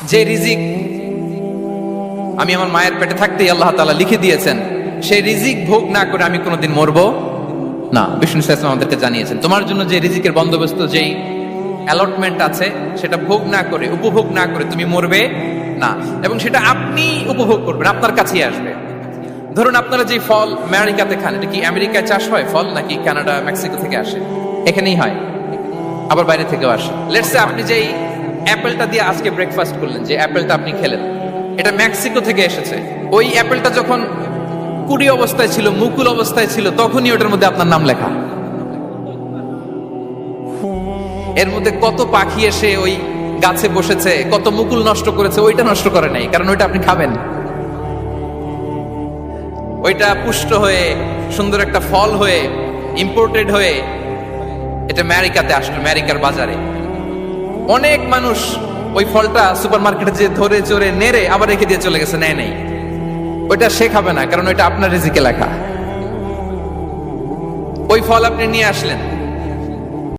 যে রিজিক আমি আমার মায়ের পেটে থাকতেই আল্লাহ তাআলা লিখে দিয়েছেন, সেই রিজিক ভোগ না করে আমি কোনোদিন মরবো না। বিষ্ণু সাল্লাল্লাহু আলাইহি ওয়াসাল্লাম আমাদেরকে জানিয়েছেন, তোমার জন্য যে রিজিকের বন্দোবস্ত, যেই অ্যালটমেন্ট আছে, সেটা ভোগ না করে, উপভোগ না করে তুমি মরবে না, এবং সেটা আপনি উপভোগ করবেন, আপনার কাছেই আসবে। ধরুন আপনারা যে ফল আমেরিকাতে খান, এটা কি আমেরিকায় চাষ হয় ফল, নাকি কানাডা মেক্সিকো থেকে আসে? এখানেই হয়, আবার বাইরে থেকেও আসে। লেটস সে আপনি যেই অ্যাপেলটা দিয়ে আজকে ব্রেকফাস্ট করলেন, যে অ্যাপেলটা আপনি খেলেন, এটা মেক্সিকো থেকে এসেছে। ওই অ্যাপেলটা যখন কুড়ি অবস্থায় ছিল, মুকুল অবস্থায় ছিল, তখনই ওটার মধ্যে আপনার নাম লেখা। এর মধ্যে কত পাখি এসে ওই গাছে বসেছে, কত মুকুল নষ্ট করেছে, ওইটা নষ্ট করে নাই, কারণ ওইটা আপনি খাবেন। ওইটা পুষ্ট হয়ে সুন্দর একটা ফল হয়ে ইম্পোর্টেড হয়ে এটা আমেরিকাতে আসলো, আমেরিকার বাজারে। অনেক মানুষ ওই ফলটা সুপার মার্কেটে যে ধরে চড়ে নেড়ে আবার রেখে দিয়ে চলে গেছে, নেয় নেই। ওইটা সে খাবে না, কারণ ওইটা আপনার রিজিকে লেখা। ওই ফল আপনি নিয়ে আসলেন,